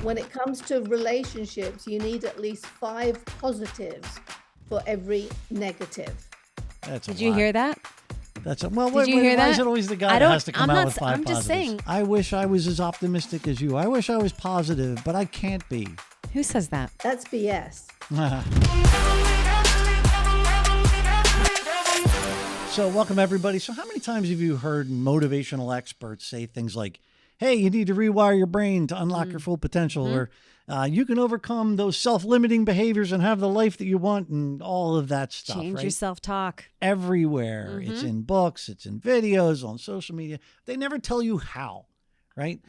When it comes to relationships, you need at least 5 positives for every negative. Did you hear that? Did you hear that? Why is it always the guy that has to come out with 5 I'm just positives? saying. I wish I was as optimistic as you. I wish I was positive, but I can't be. Who says that? That's BS. So welcome, everybody. So how many times have you heard motivational experts say things like, hey, you need to rewire your brain to unlock your full potential, or you can overcome those self-limiting behaviors and have the life that you want, and all of that stuff. Change your self-talk. Everywhere. It's in books, it's in videos, on social media. They never tell you how, right?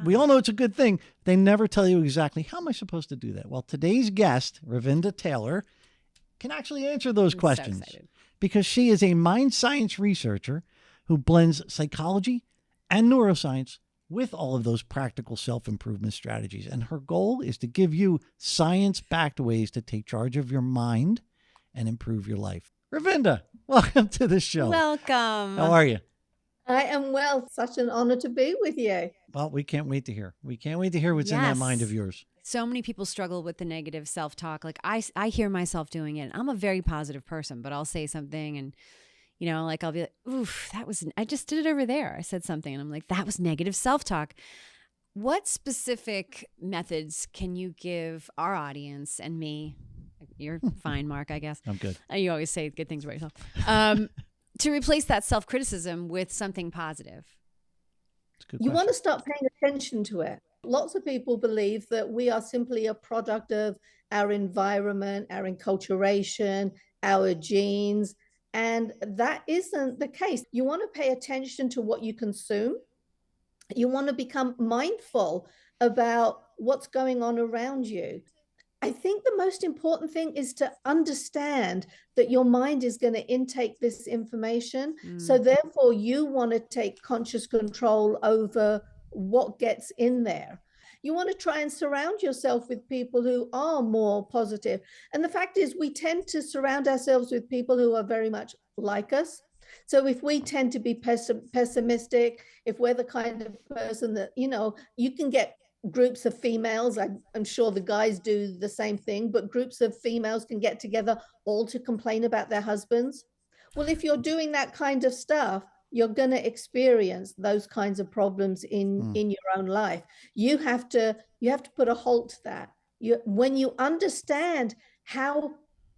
We all know it's a good thing. They never tell you exactly, how am I supposed to do that? Well, today's guest, Ravinder Taylor, can actually answer those questions. So excited. Because she is a mind science researcher who blends psychology and neuroscience with all of those practical self-improvement strategies. And her goal is to give you science-backed ways to take charge of your mind and improve your life. Ravinder, welcome to the show. Welcome. How are you? I am well. Such an honor to be with you. Well, we can't wait to hear. We can't wait to hear what's in that mind of yours. So many people struggle with the negative self-talk. Like I hear myself doing it. I'm a very positive person, but I'll say something and, you know, like I'll be like, oof, I just did it over there. I said something and I'm like, that was negative self-talk. What specific methods can you give our audience and me? You're fine, Mark, I guess. I'm good. You always say good things about yourself. To replace that self-criticism with something positive. You want to start paying attention to it. Lots of people believe that we are simply a product of our environment, our enculturation, our genes, and that isn't the case. You want to pay attention to what you consume. You want to become mindful about what's going on around you. I think the most important thing is to understand that your mind is going to intake this information. So therefore, you want to take conscious control over what gets in there. You want to try and surround yourself with people who are more positive. And the fact is, we tend to surround ourselves with people who are very much like us. So if we tend to be pessimistic, if we're the kind of person that, you know, you can get groups of females, I'm sure the guys do the same thing, but groups of females can get together all to complain about their husbands. Well, if you're doing that kind of stuff, you're going to experience those kinds of problems in your own life. You have to put a halt to that. When you understand how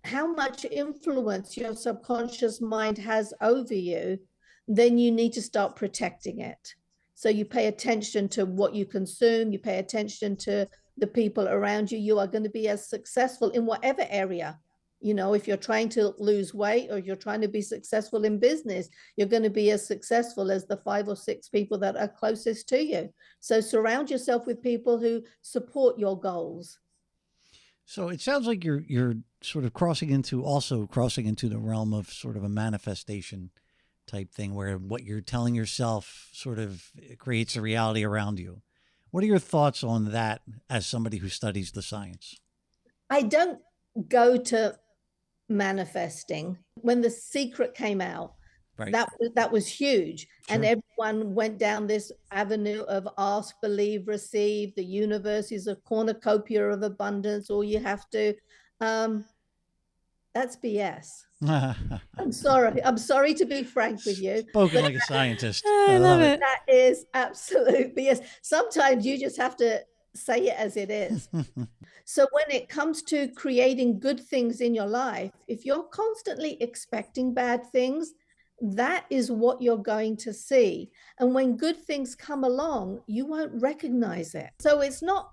much influence your subconscious mind has over you, then you need to start protecting it. So you pay attention to what you consume, you pay attention to the people around you. You are going to be as successful in whatever area. You know, if you're trying to lose weight or you're trying to be successful in business, you're going to be as successful as the 5 or 6 people that are closest to you. So surround yourself with people who support your goals. So it sounds like you're sort of crossing into the realm of sort of a manifestation type thing where what you're telling yourself sort of creates a reality around you. What are your thoughts on that as somebody who studies the science? I don't go to manifesting. When The Secret came out, right, that was huge. Sure. And everyone went down this avenue of ask, believe, receive. The universe is a cornucopia of abundance. All you have to, that's BS. I'm sorry to be frank with you. Spoken like a scientist. I love it. That is absolute BS. Sometimes you just have to say it as it is. So when it comes to creating good things in your life, if you're constantly expecting bad things, that is what you're going to see. And when good things come along, you won't recognize it. So it's not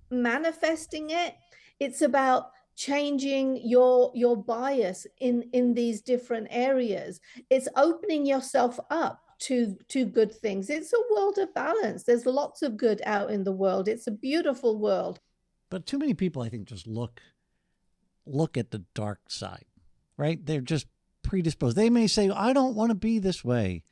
manifesting it. It's about changing your bias in these different areas. It's opening yourself up to good things. It's a world of balance. There's lots of good out in the world. It's a beautiful world. But too many people, I think, just look at the dark side, right? They're just predisposed. They may say, I don't want to be this way.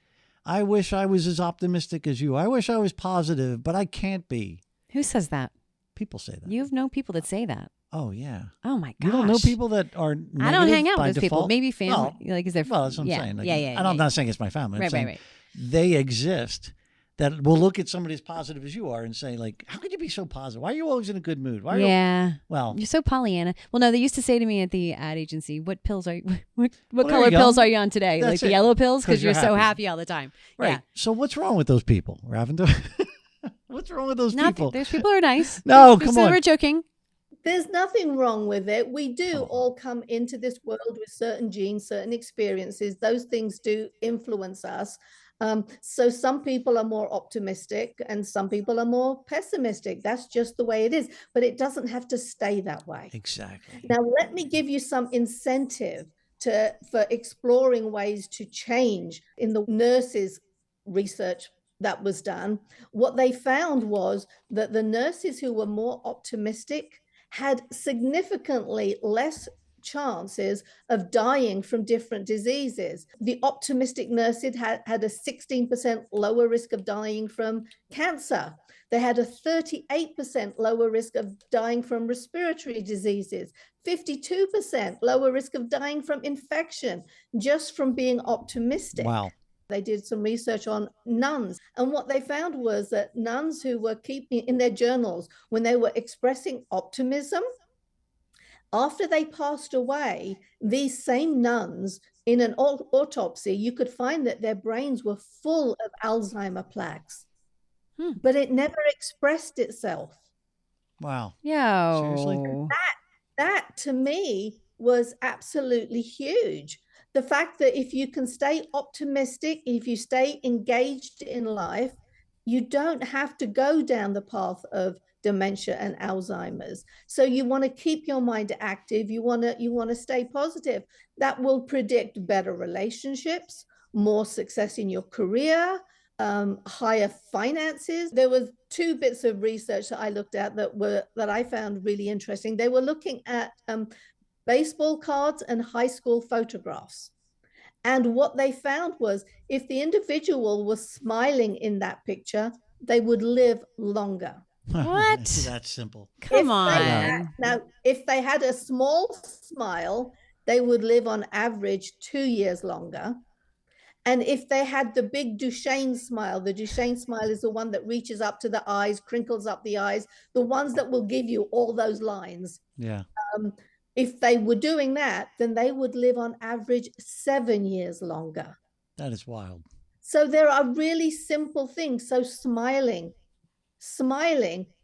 I wish I was as optimistic as you. I wish I was positive, but I can't be. Who says that? People say that. You've known people that say that. Oh, yeah. Oh, my gosh. You don't know people that are negative I don't hang out by with those people. default? Maybe family. Well, Like, is there? that's what I'm saying. Like, yeah. I'm not saying it's my family. I'm saying Right. they exist. that will look at somebody as positive as you are and say, like, how could you be so positive? Why are you always in a good mood? Why are Yeah. Well, You're so Pollyanna. Well, no, they used to say to me at the ad agency, what pills are you, what Well, there color you go. pills are you on today? That's Like the it. yellow pills? 'Cause Because you're you're so happy. happy all the time. right. Yeah. So what's wrong with those people, Ravinder? What's wrong with those people? Those people are nice. No, Just come so on. we're joking. There's nothing wrong with it. We do Come on. all come into this world with certain genes, certain experiences. Those things do influence us. So some people are more optimistic and some people are more pessimistic. That's just the way it is. But it doesn't have to stay that way. Exactly. Now, let me give you some incentive for exploring ways to change. In the nurses' research that was done, what they found was that the nurses who were more optimistic had significantly less chances of dying from different diseases. The optimistic nurses had a 16% lower risk of dying from cancer. They had a 38% lower risk of dying from respiratory diseases, 52% lower risk of dying from infection, just from being optimistic. Wow. They did some research on nuns. And what they found was that nuns who were keeping in their journals, when they were expressing optimism, after they passed away, these same nuns, in an autopsy, you could find that their brains were full of Alzheimer plaques, but it never expressed itself. Wow. Yo. Seriously? That to me was absolutely huge. The fact that if you can stay optimistic, if you stay engaged in life, you don't have to go down the path of dementia and Alzheimer's. So you want to keep your mind active. You want to stay positive. That will predict better relationships, more success in your career, higher finances. There was 2 bits of research that I looked at that I found really interesting. They were looking at baseball cards and high school photographs. And what they found was if the individual was smiling in that picture, they would live longer. What? That's simple. Come on. Now, if they had a small smile, they would live on average 2 years longer. And if they had the big Duchenne smile, the Duchenne smile is the one that reaches up to the eyes, crinkles up the eyes, the ones that will give you all those lines. Yeah. If they were doing that, then they would live on average 7 years longer. That is wild. So there are really simple things. So smiling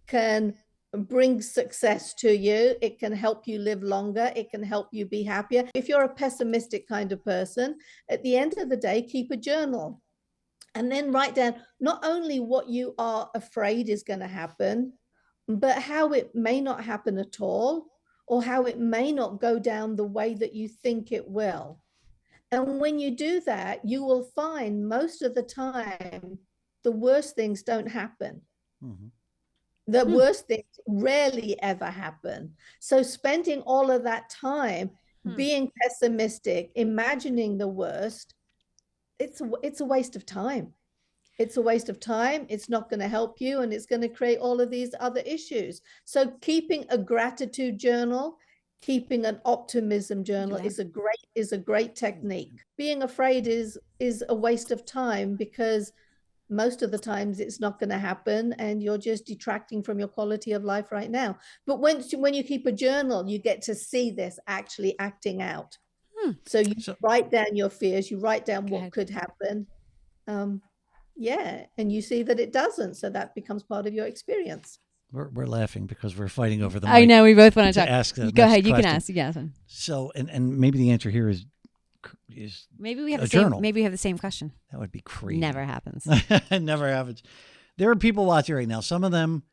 can bring success to you. It can help you live longer. It can help you be happier. If you're a pessimistic kind of person, at the end of the day, keep a journal and then write down not only what you are afraid is going to happen, but how it may not happen at all, or how it may not go down the way that you think it will. And when you do that, you will find most of the time, the worst things don't happen. Mm-hmm. The worst things rarely ever happen. So spending all of that time being pessimistic, imagining the worst, it's a waste of time. It's a waste of time. It's not going to help you, and it's going to create all of these other issues. So keeping a gratitude journal, keeping an optimism journal is a great technique. Being afraid is a waste of time, because most of the times it's not going to happen, and you're just detracting from your quality of life right now. But when you keep a journal, you get to see this actually acting out. So you write down your fears, you write down what could happen. And you see that it doesn't. So that becomes part of your experience. We're laughing because we're fighting over the mic. I know, we both want to talk. Ask Go ahead, you question. can ask. Yeah. So, and maybe the answer here is maybe we have a journal. Maybe we have the same question. That would be crazy. Never happens. It never happens. There are people watching right now. Some of them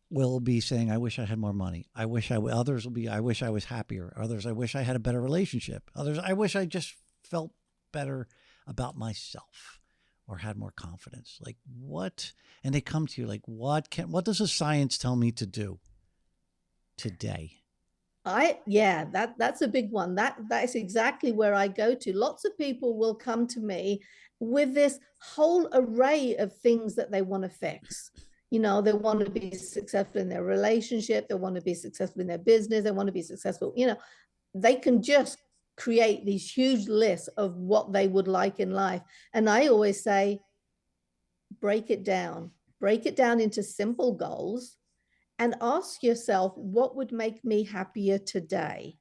will be saying, "I wish I had more money. I wish I." Others will be, "I wish I was happier." Others, "I wish I had a better relationship." Others, "I wish I just felt better about myself or had more confidence." Like what? And they come to you like, what does the science tell me to do today? That's a big one. That is exactly where I go to. Lots of people will come to me with this whole array of things that they want to fix. They want to be successful in their relationship. They want to be successful in their business. They want to be successful. They can just create these huge lists of what they would like in life. And I always say, break it down. Break it down into simple goals and ask yourself, what would make me happier today?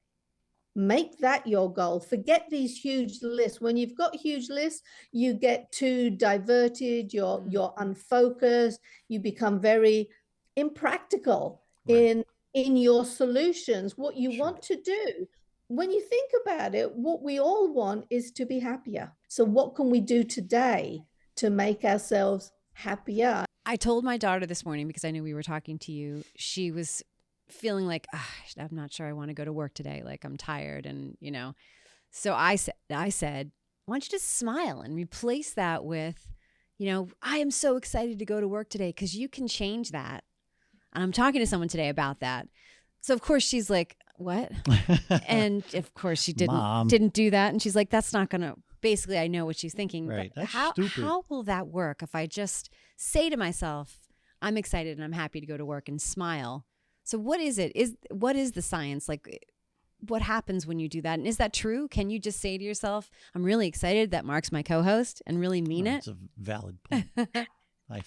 Make that your goal. Forget these huge lists. When you've got huge lists, you get too diverted, you're unfocused, you become very impractical in your solutions. What you want to do, when you think about it, what we all want is to be happier. So what can we do today to make ourselves happier? I told my daughter this morning, because I knew we were talking to you, she was feeling like, I'm not sure I want to go to work today. Like, I'm tired. And, so I said, why don't you just smile and replace that with, I am so excited to go to work today, because you can change that. And I'm talking to someone today about that. So of course she's like, what? And of course she didn't do that. And she's like, that's not going to, basically I know what she's thinking. Right. But That's stupid. How will that work if I just say to myself, I'm excited and I'm happy to go to work, and smile? So what is it? What is the science? Like, what happens when you do that? And is that true? Can you just say to yourself, I'm really excited that Mark's my co-host, and really mean it? That's a valid point. I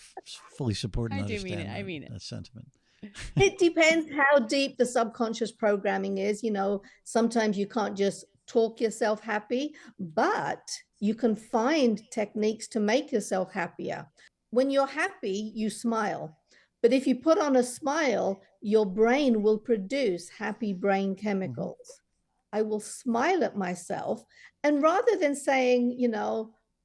fully support and understand I mean it. That sentiment. It depends how deep the subconscious programming is. Sometimes you can't just talk yourself happy, but you can find techniques to make yourself happier. When you're happy, you smile. But if you put on a smile, your brain will produce happy brain chemicals. I will smile at myself. And rather than saying,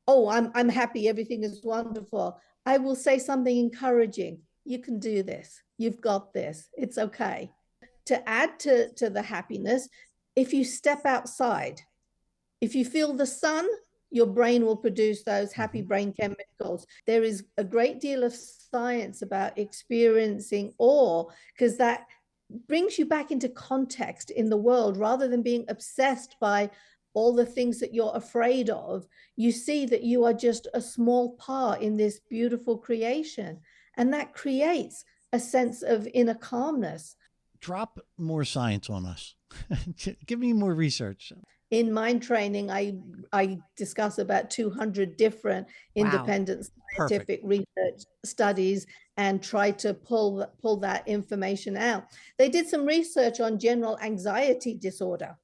oh, I'm happy, everything is wonderful, I will say something encouraging. You can do this. You've got this. It's okay. To add to the happiness, if you step outside, if you feel the sun, your brain will produce those happy brain chemicals. There is a great deal of science about experiencing awe, because that brings you back into context in the world. Rather than being obsessed by all the things that you're afraid of, you see that you are just a small part in this beautiful creation. And that creates a sense of inner calmness. Drop more science on us. Give me more research. In mind training, I discuss about 200 different independent scientific research studies and try to pull that information out. They did some research on general anxiety disorder.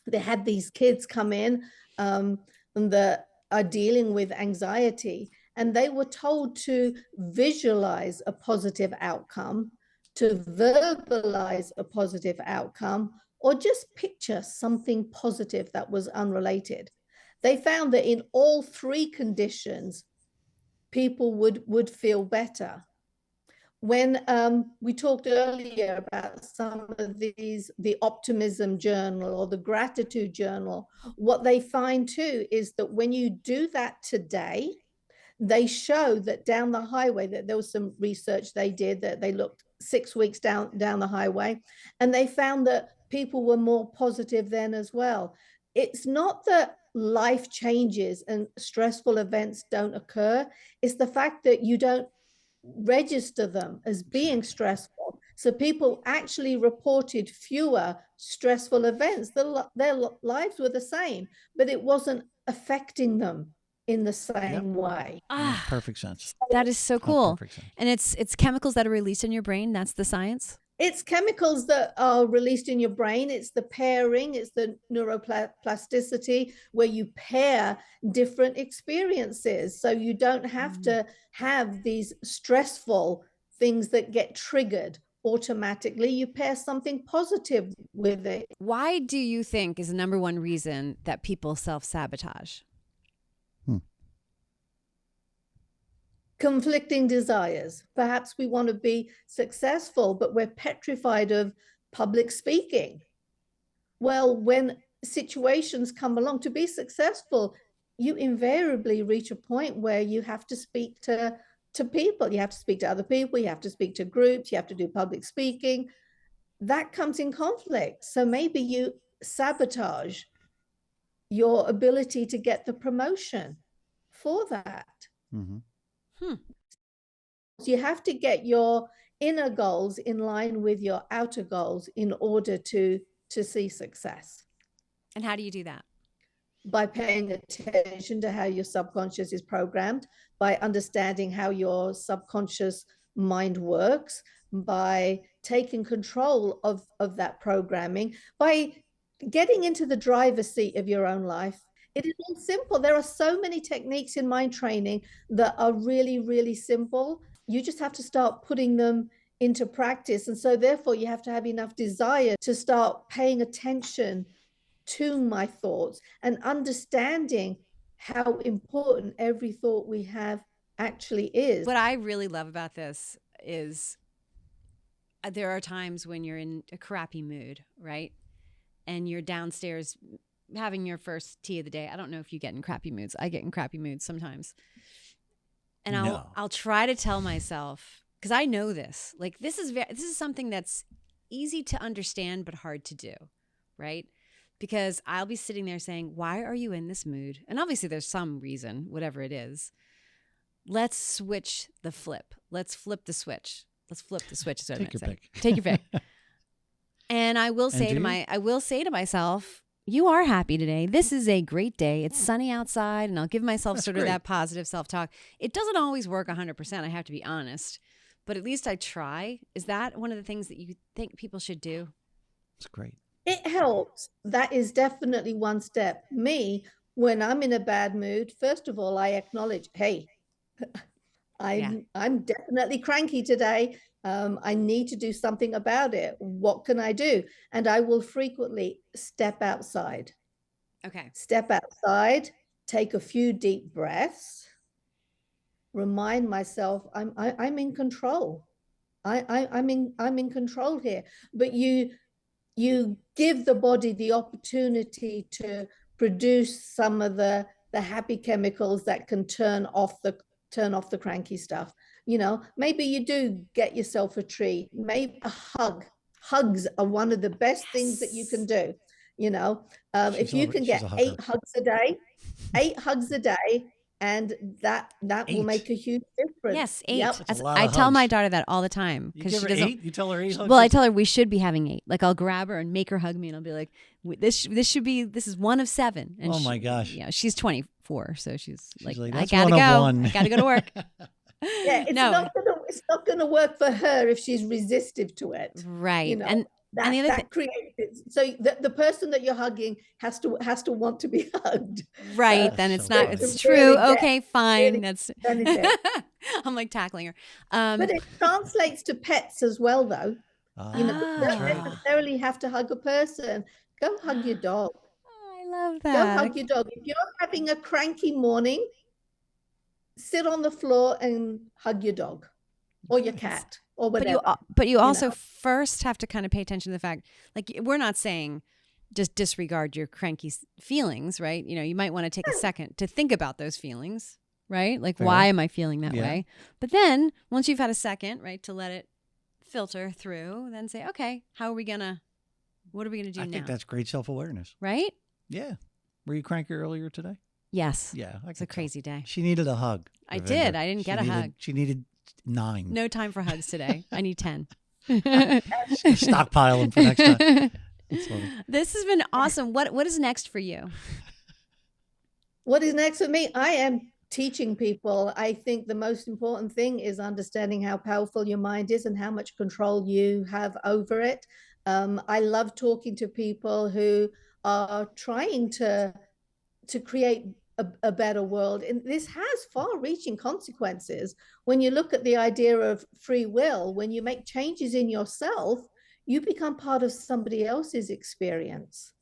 They had these kids come in that are dealing with anxiety, and they were told to visualize a positive outcome, to verbalize a positive outcome, or just picture something positive that was unrelated. They found that in all three conditions, people would feel better. When we talked earlier about some of these, the Optimism journal or the gratitude journal, what they find too is that when you do that today, they show that down the highway, that there was some research they did, that they looked 6 weeks down the highway, and they found that people were more positive then as well. It's not that life changes and stressful events don't occur. It's the fact that you don't register them as being stressful. So people actually reported fewer stressful events. Their lives were the same, but it wasn't affecting them in the same way. Makes perfect sense. That is so cool. Perfect sense. And it's chemicals that are released in your brain. That's the science. It's chemicals that are released in your brain. It's the pairing, it's the neuroplasticity, where you pair different experiences. So you don't have to have these stressful things that get triggered automatically. You pair something positive with it. Why do you think is the number one reason that people self-sabotage? Conflicting desires. Perhaps we want to be successful, but we're petrified of public speaking. Well, when situations come along to be successful, you invariably reach a point where you have to speak to people. You have to speak to other people. You have to speak to groups. You have to do public speaking. That comes in conflict. So maybe you sabotage your ability to get the promotion for that. You have to get your inner goals in line with your outer goals in order to see success. And how do you do that? by paying attention to how your subconscious is programmed, by understanding how your subconscious mind works, by taking control of that programming, by getting into the driver's seat of your own life. It is all simple. There are so many techniques in mind training that are really, really simple. You just have to start putting them into practice. And so therefore you have to have enough desire to start paying attention to my thoughts and understanding how important every thought we have actually is. What I really love about this is there are times when you're in a crappy mood, right? And you're downstairs having your first tea of the day. I don't know if you get in crappy moods. I get in crappy moods sometimes. And I'll try to tell myself, because I know this, like this is something that's easy to understand but hard to do, right? Because I'll be sitting there saying, why are you in this mood? And obviously there's some reason, whatever it is. Let's switch the flip. Let's flip the switch. Let's flip the switch. Is what Take your pick. Take your pick. And I will say to myself, you are happy today. This is a great day. It's sunny outside, and I'll give myself sort of that positive self-talk. It doesn't always work 100%. I have to be honest, but at least I try. Is that one of the things that you think people should do? It's great. It helps. That is definitely one step. Me, when I'm in a bad mood, first of all, I acknowledge, hey, I'm definitely cranky today. I need to do something about it. What can I do? And I will frequently step outside. Okay. Step outside, take a few deep breaths, remind myself I'm in control. I'm in control here. But you give the body the opportunity to produce some of the happy chemicals that can turn off the cranky stuff. You know, maybe you do get yourself a treat, maybe a hug. Hugs are one of the best things that you can do. You know, if you can get 8 hugs a day, and that will make a huge difference. Yes, 8. Yep. I tell my daughter that all the time because she doesn't. 8? You tell her 8 hugs. Well, I tell her we should be having 8. Like I'll grab her and make her hug me, and I'll be like, "This is one of 7." And oh my gosh! Yeah, she's 24, so she's like I gotta go. I gotta go to work. Yeah, it's not gonna work for her if she's resistive to it. Right. You know? And that creates it. So the person that you're hugging has to want to be hugged. Right. Then it's not. It's true. Really okay, fine. That's. I'm like tackling her. But it translates to pets as well, though. You know, you don't necessarily have to hug a person. Go hug your dog. Oh, I love that. Go hug your dog. If you're having a cranky morning, sit on the floor and hug your dog or your cat. Or whatever. But you also first have to kind of pay attention to the fact, like we're not saying just disregard your cranky feelings, right? You know, you might want to take a second to think about those feelings, right? Like, why am I feeling that way? But then once you've had a second, right, to let it filter through, then say, okay, what are we going to do now? I think that's great self-awareness. Right? Yeah. Were you cranky earlier today? Yes. Yeah. It's a crazy day. She needed a hug. I did. I didn't get a hug. She needed 9. No time for hugs today. I need 10. Stockpile them for next time. This has been awesome. What is next for you? What is next for me? I am teaching people. I think the most important thing is understanding how powerful your mind is and how much control you have over it. I love talking to people who are trying to create a better world. And this has far-reaching consequences. When you look at the idea of free will, when you make changes in yourself, you become part of somebody else's experience.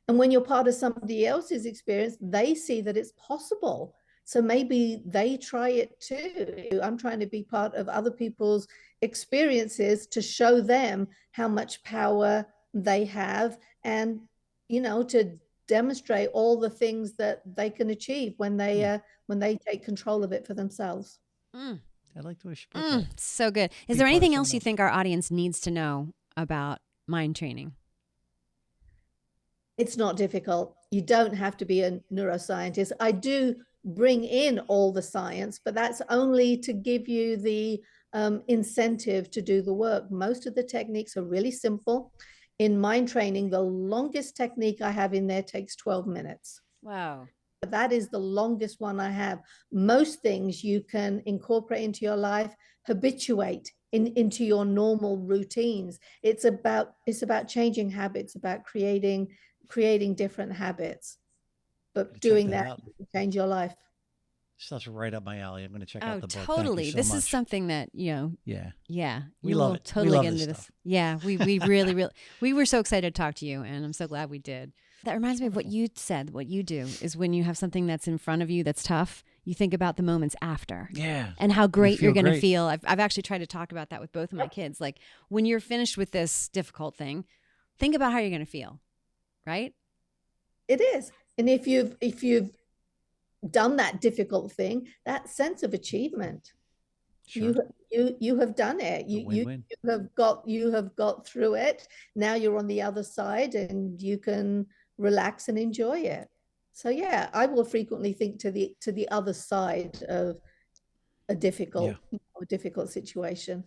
And when you're part of somebody else's experience, they see that it's possible. So maybe they try it too. I'm trying to be part of other people's experiences to show them how much power they have and, you know, to demonstrate all the things that they can achieve when they take control of it for themselves. I'd like to wish you that. So good. Is there anything else you think our audience needs to know about mind training? It's not difficult. You don't have to be a neuroscientist. I do bring in all the science, but that's only to give you the incentive to do the work. Most of the techniques are really simple. In mind training, the longest technique I have in there takes 12 minutes. Wow. That is the longest one I have. Most things you can incorporate into your life, habituate into your normal routines. It's about changing habits, about creating different habits. But doing that will change your life. Stuff's right up my alley. I'm going to check out the book. Totally. Thank you so This much. is something that, Yeah. We love will it. Totally we love get this into this. stuff. Yeah, we really, we were so excited to talk to you, and I'm so glad we did. That reminds me of what you said. What you do is when you have something that's in front of you that's tough, you think about the moments after. Yeah. And how great you're going to great. feel. I've actually tried to talk about that with both of my kids. Like, when you're finished with this difficult thing, think about how you're going to feel, right? It is. And if you've done that difficult thing, that sense of achievement, Sure. you have done it. You have got through it. Now you're on the other side, and you can relax and enjoy it. So yeah, I will frequently think to the other side of a difficult situation.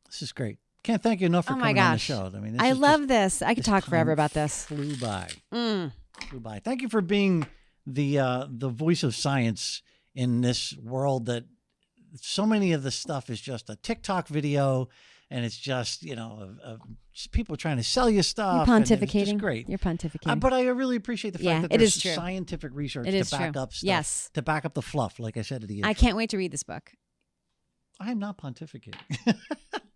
This is great. Can't thank you enough for coming on the show. I mean, I love this. I could talk forever about this. Flew by. Flew by. Thank you for being the voice of science in this world that so many of the stuff is just a TikTok video, and it's just, just people trying to sell you stuff. You're pontificating. It's just great. You're pontificating. But I really appreciate the fact that it there's is true. Scientific research to back up stuff. Yes. To back up the fluff, like I said at the intro. I can't wait to read this book. I am not pontificating.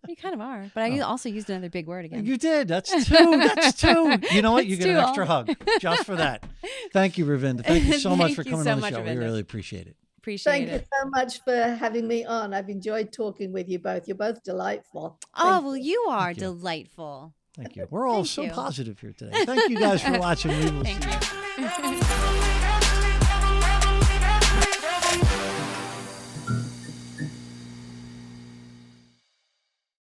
You kind of are. But I also used another big word again. You did. That's two. That's two. You know what? You get an extra hug just for that. Thank you, Ravinder. Thank you so much for coming on the show. We really appreciate it. Thank you so much for having me on. I've enjoyed talking with you both. You're both delightful. You are delightful. Thank you. We're all so positive here today. Thank you guys for watching. We will see you.